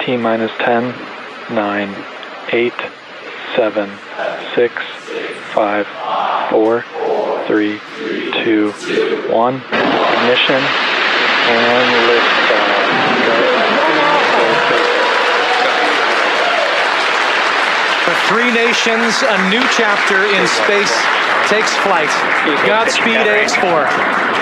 T minus 10, 9, 8, 7, 6, 5, 4, 3, 2, 1. Ignition and liftoff. For three nations, a new chapter in space takes flight. Godspeed, AX-4.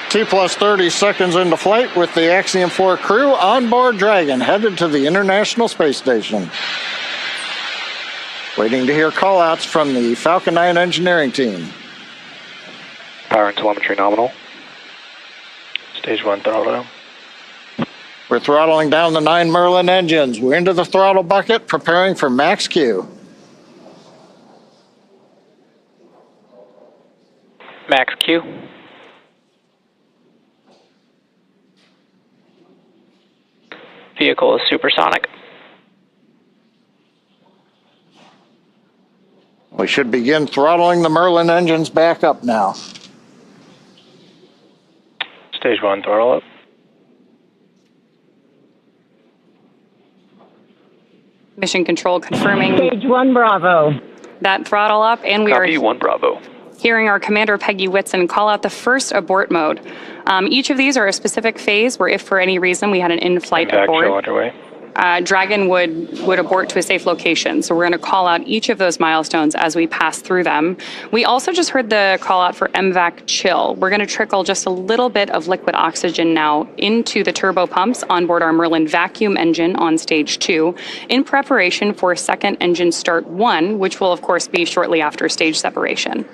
T plus 30 seconds into flight with the Axiom-4 crew on board Dragon, headed to the International Space Station. Waiting to hear call-outs from the Falcon-9 engineering team. Power and telemetry nominal. Stage 1 throttle down. We're throttling down the 9 Merlin engines. We're into the throttle bucket, preparing for max Q. Max Q. Vehicle is supersonic. We should begin throttling the Merlin engines back up now. Stage 1 throttle up. Mission control confirming. Stage 1 Bravo. That throttle up, and we Copy, are 1 Bravo. hearing our commander Peggy Whitson call out the first abort mode. Each of these are a specific phase where if for any reason we had an in-flight abort, underway. Dragon would abort to a safe location. So we're going to call out each of those milestones as we pass through them. We also just heard the call out for MVAC chill. We're going to trickle just a little bit of liquid oxygen now into the turbo pumps on board our Merlin vacuum engine on stage 2 in preparation for second engine start 1, which will of course be shortly after stage separation.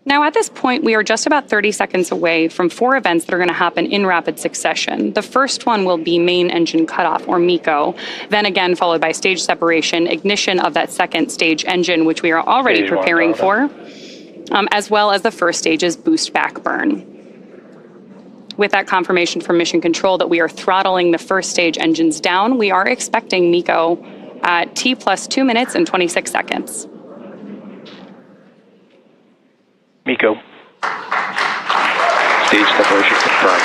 Now, at this point, we are just about 30 seconds away from 4 events that are going to happen in rapid succession. The first one will be main engine cutoff, or MECO, then again followed by stage separation, ignition of that second stage engine, which we are already Stage 1 preparing for, as well as the first stage's boost back burn. With that confirmation from Mission Control that we are throttling the first stage engines down, we are expecting MECO at T plus 2 minutes and 26 seconds. MECO. Stage separation confirmed.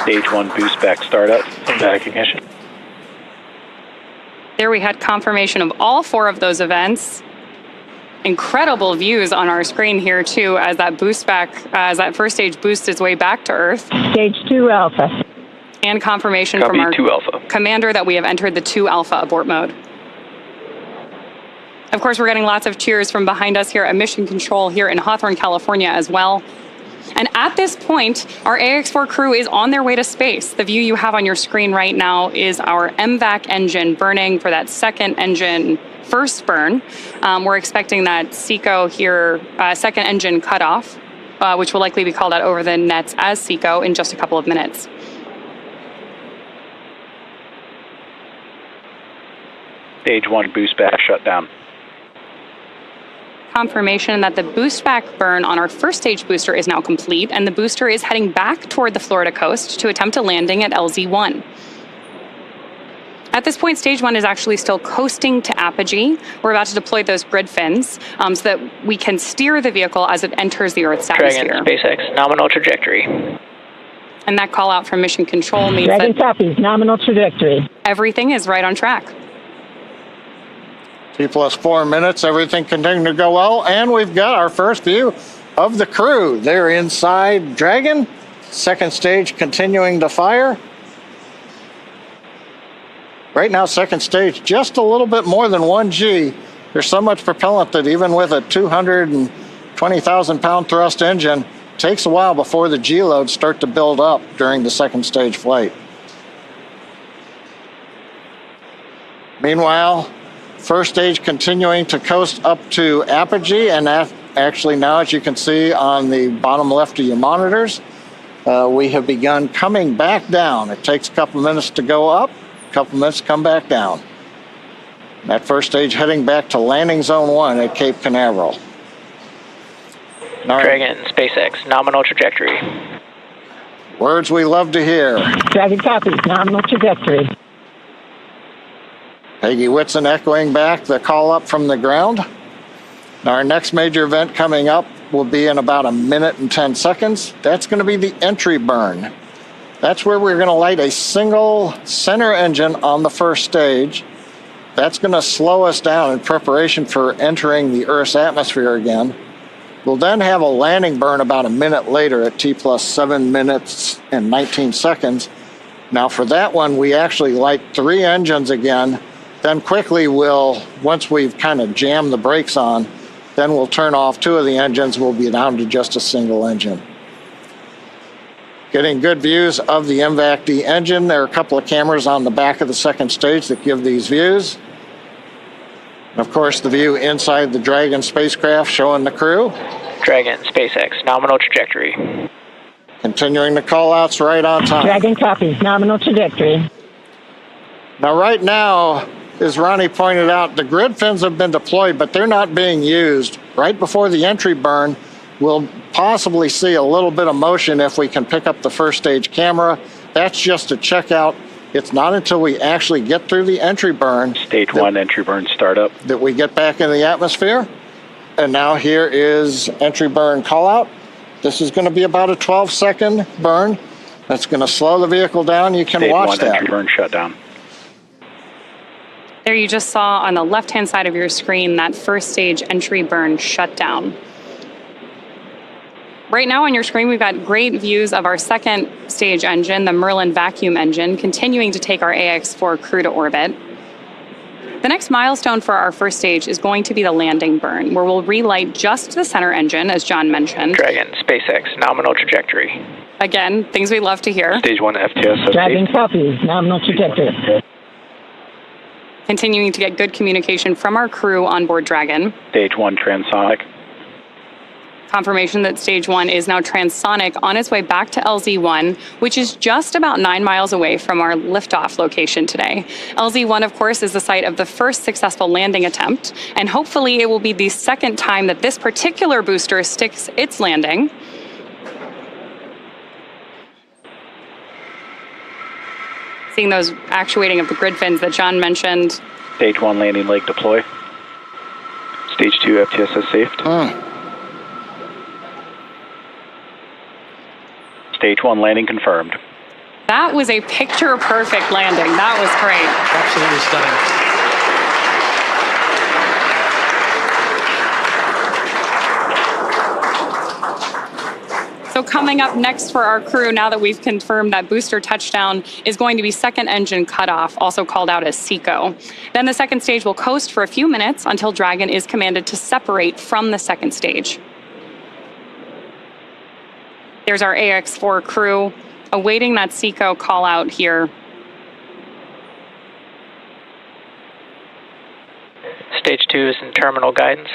Stage 1 boost back startup and back ignition. There we had confirmation of all 4 of those events. Incredible views on our screen here too as that boost back, as that first stage boosts its way back to Earth. Stage 2 Alpha. And confirmation Copy, from our 2 Alpha. commander that we have entered the 2 Alpha abort mode. Of course, we're getting lots of cheers from behind us here at Mission Control here in Hawthorne, California as well. And at this point, our AX-4 crew is on their way to space. The view you have on your screen right now is our MVAC engine burning for that second engine first burn. We're expecting that SECO here, second engine cutoff, which will likely be called out over the nets as SECO in just a couple of minutes. Stage 1 boost back shut down. Confirmation that the boost back burn on our first stage booster is now complete, and the booster is heading back toward the Florida coast to attempt a landing at LZ1. At this point, stage 1 is actually still coasting to apogee. We're about to deploy those grid fins so that we can steer the vehicle as it enters the Earth's atmosphere. Dragon, SpaceX, nominal trajectory. And that call out from Mission Control means Dragon that copies, nominal trajectory. everything is right on track. T plus 4 minutes, everything continuing to go well, and we've got our first view of the crew. They're inside Dragon, second stage continuing to fire. Right now, second stage, just a little bit more than 1 G. There's so much propellant that even with a 220,000 pound thrust engine, it takes a while before the G loads start to build up during the second stage flight. Meanwhile, first stage continuing to coast up to apogee, and that actually now, as you can see on the bottom left of your monitors, we have begun coming back down. It takes a couple minutes to go up, a couple minutes to come back down. That first stage heading back to landing zone 1 at Cape Canaveral. Dragon, SpaceX, nominal trajectory. Words we love to hear. Dragon copies, nominal trajectory. Peggy Whitson echoing back the call up from the ground. Now our next major event coming up will be in about 1 minute and 10 seconds. That's going to be the entry burn. That's where we're going to light a single center engine on the first stage. That's going to slow us down in preparation for entering the Earth's atmosphere again. We'll then have a landing burn about 1 minute later at T plus 7 minutes and 19 seconds. Now for that one, we actually light 3 engines again. Then quickly once we've kind of jammed the brakes on, then we'll turn off 2 of the engines. We'll be down to just a single engine. Getting good views of the MVAC-D engine. There are a couple of cameras on the back of the second stage that give these views. And of course, the view inside the Dragon spacecraft showing the crew. Dragon, SpaceX, nominal trajectory. Continuing the call-outs right on time. Dragon copies, nominal trajectory. Now, right now, as Ronnie pointed out, the grid fins have been deployed, but they're not being used. Right before the entry burn, we'll possibly see a little bit of motion if we can pick up the first stage camera. That's just to check out. It's not until we actually get through the entry burn. Stage 1 entry burn startup. That we get back in the atmosphere. And now here is entry burn call out. This is going to be about a 12-second burn. That's going to slow the vehicle down. You can watch that. Stage 1 entry burn shutdown. There you just saw on the left-hand side of your screen that first stage entry burn shutdown. Right now on your screen, we've got great views of our second stage engine, the Merlin vacuum engine, continuing to take our AX-4 crew to orbit. The next milestone for our first stage is going to be the landing burn, where we'll relight just the center engine, as John mentioned. Dragon, SpaceX, nominal trajectory. Again, things we love to hear. Stage 1 FTS. Dragon copies, nominal trajectory. Continuing to get good communication from our crew on board Dragon. Stage 1 transonic. Confirmation that stage 1 is now transonic on its way back to LZ1, which is just about 9 miles away from our liftoff location today. LZ1, of course, is the site of the first successful landing attempt, and hopefully it will be the second time that this particular booster sticks its landing. Seeing those actuating of the grid fins that John mentioned. Stage 1 landing leg deploy. Stage 2 FTS is saved. Stage 1 landing confirmed. That was a picture-perfect landing. That was great. Absolutely stunning. So coming up next for our crew, now that we've confirmed that booster touchdown, is going to be second engine cutoff, also called out as SECO. Then the second stage will coast for a few minutes until Dragon is commanded to separate from the second stage. There's our AX-4 crew awaiting that SECO call out here. Stage 2 is in terminal guidance.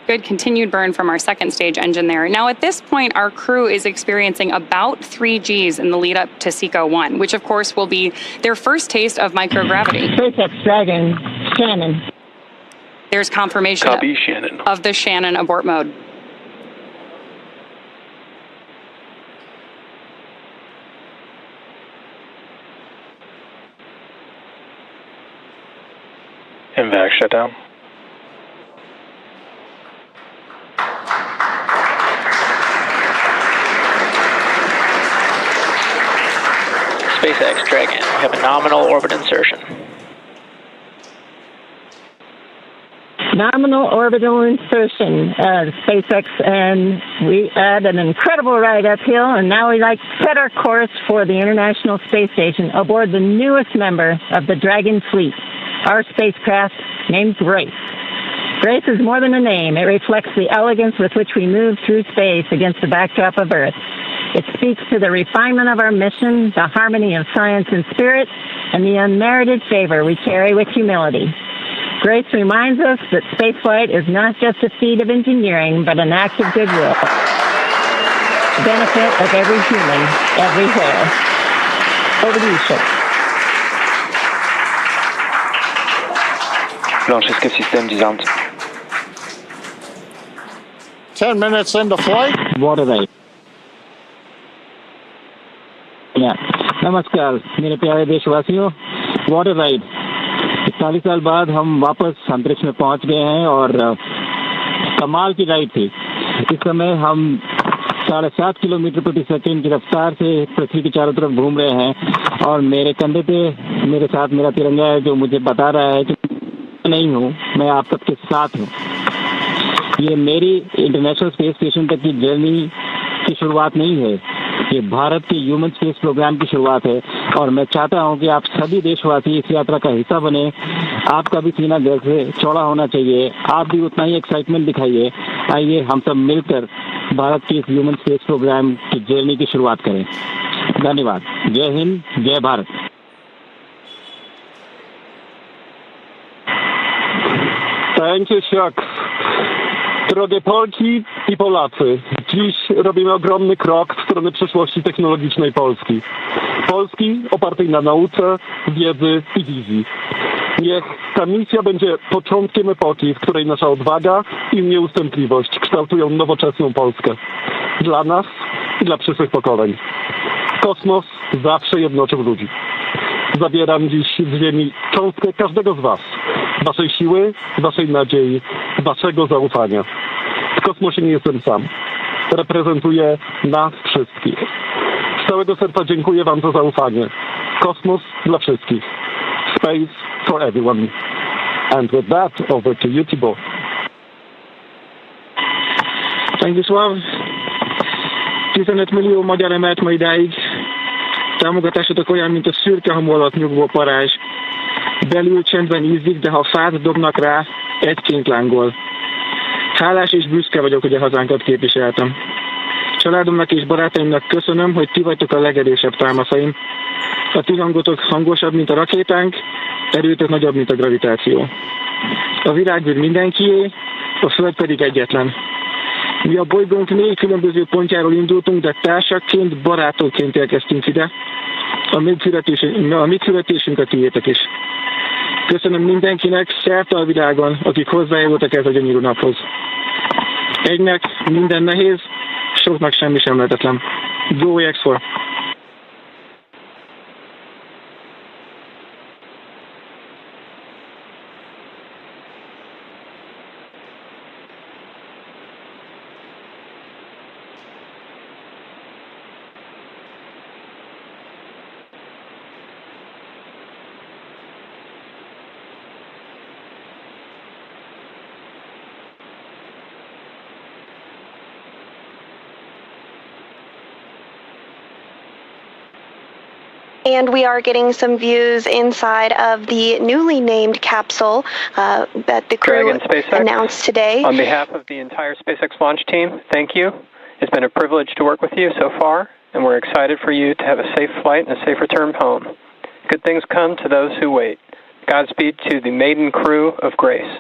Good continued burn from our second stage engine there. Now at this point, our crew is experiencing about 3 Gs in the lead up to SECO 1, which of course will be their first taste of microgravity. SpaceX Dragon, Shannon. There's confirmation Copy, Shannon. of the Shannon abort mode. MVAC shutdown. SpaceX Dragon, we have a nominal orbit insertion. Nominal orbital insertion, SpaceX, and we had an incredible ride uphill, and now we like to set our course for the International Space Station aboard the newest member of the Dragon fleet, our spacecraft named Grace. Grace is more than a name. It reflects the elegance with which we move through space against the backdrop of Earth. It speaks to the refinement of our mission, the harmony of science and spirit, and the unmerited favor we carry with humility. Grace reminds us that spaceflight is not just a feat of engineering, but an act of goodwill. benefit of every human, everywhere. Over to you, sir. Launch escape system disarmed. 10 minutes into flight. Water ride. नमस्कार मेरे प्यारे देशवासियों, water ride 41 साल बाद हम वापस अंतरिक्ष में पहुंच गए हैं और कमाल की राइड थी। इस समय हम 7.5 किलोमीटर प्रति सेकंड की रफ्तार से पृथ्वी के चारों तरफ घूम रहे हैं और मेरे कंधे पे मेरे साथ मेरा तिरंगा है जो मुझे बता रहा है कि नहीं हूँ, मैं आप सबके साथ हूँ। ये मेरी इंटरनेशनल स्पेस स्टेशन तक की जर्नी की शुरुआत नहीं है, ये भारत के ह्यूमन स्पेस प्रोग्राम की शुरुआत है और मैं चाहता हूं कि आप सभी देशवासी इस यात्रा का हिस्सा बने। आपका भी सीना गर्व से चौड़ा होना चाहिए, आप भी उतना ही एक्साइटमेंट दिखाइए। आइए हम सब मिलकर भारत के इस ह्यूमन स्पेस प्रोग्राम की जर्नी की शुरुआत करें। धन्यवाद। जय हिंद, जय Bharat. Thank you, Shuk. Drogie Polki i Polacy, dziś robimy ogromny krok w stronę przyszłości technologicznej Polski. Polski opartej na nauce, wiedzy i wizji. Niech ta misja będzie początkiem epoki, w której nasza odwaga i nieustępliwość kształtują nowoczesną Polskę. Dla nas i dla przyszłych pokoleń. Kosmos zawsze jednoczył ludzi. Zabieram dziś z ziemi cząstkę każdego z was. Waszej siły, waszej nadziei, waszego zaufania. W kosmosie nie jestem sam. Reprezentuję nas wszystkich. Z całego serca dziękuję wam za zaufanie. Kosmos dla wszystkich. Space for everyone. And with that, over to you, Thibaut. Thank you, Sław. 15 millió magyar emelt ma idáig. Támogatásotok olyan, mint a szürke hamu alatt nyugvó parázs. Belül csendben ízik, de ha fát dobnak rá, egyként lángol. Hálás és büszke vagyok, hogy a hazánkat képviseltem. Családomnak és barátaimnak köszönöm, hogy ti vagytok a legerősebb támaszaim. A ti hangotok hangosabb, mint a rakétánk, erőtök nagyobb, mint a gravitáció. A világűr mindenkié, a Föld pedig egyetlen. Mi a bolygónk 4 különböző pontjáról indultunk, de társakként, barátokként érkeztünk ide. A mi születésünk a tiétek is. Köszönöm mindenkinek szerte a világon, akik hozzájárultak ez a gyönyörű naphoz. Egynek minden nehéz, soknak semmi sem lehetetlen. Go AX4! And we are getting some views inside of the newly named capsule that the crew announced today. On behalf of the entire SpaceX launch team, thank you. It's been a privilege to work with you so far, and we're excited for you to have a safe flight and a safe return home. Good things come to those who wait. Godspeed to the maiden crew of Grace.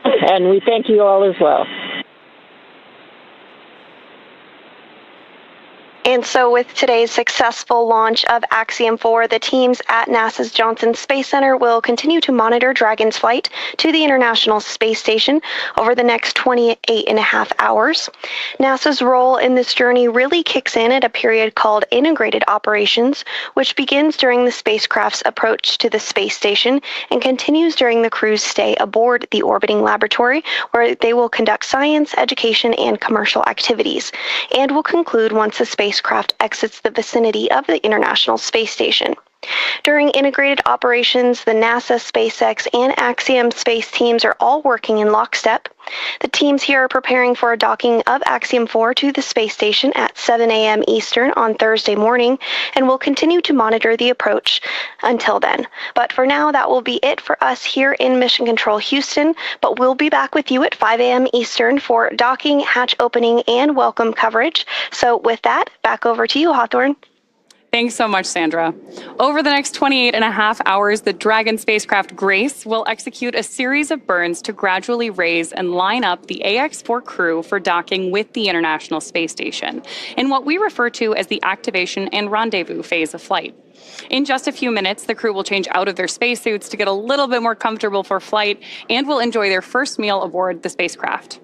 And we thank you all as well. And so with today's successful launch of Axiom-4, the teams at NASA's Johnson Space Center will continue to monitor Dragon's flight to the International Space Station over the next 28.5 hours. NASA's role in this journey really kicks in at a period called Integrated Operations, which begins during the spacecraft's approach to the space station and continues during the crew's stay aboard the orbiting laboratory, where they will conduct science, education, and commercial activities, and will conclude once the spacecraft exits the vicinity of the International Space Station. During integrated operations, the NASA, SpaceX, and Axiom space teams are all working in lockstep. The teams here are preparing for a docking of Axiom-4 to the space station at 7 a.m. Eastern on Thursday morning, and will continue to monitor the approach until then. But for now, that will be it for us here in Mission Control Houston, but we'll be back with you at 5 a.m. Eastern for docking, hatch opening, and welcome coverage. So with that, back over to you, Hawthorne. Thanks so much, Sandra. Over the next 28 and a half hours, the Dragon spacecraft Grace will execute a series of burns to gradually raise and line up the AX-4 crew for docking with the International Space Station in what we refer to as the activation and rendezvous phase of flight. In just a few minutes, the crew will change out of their spacesuits to get a little bit more comfortable for flight and will enjoy their first meal aboard the spacecraft.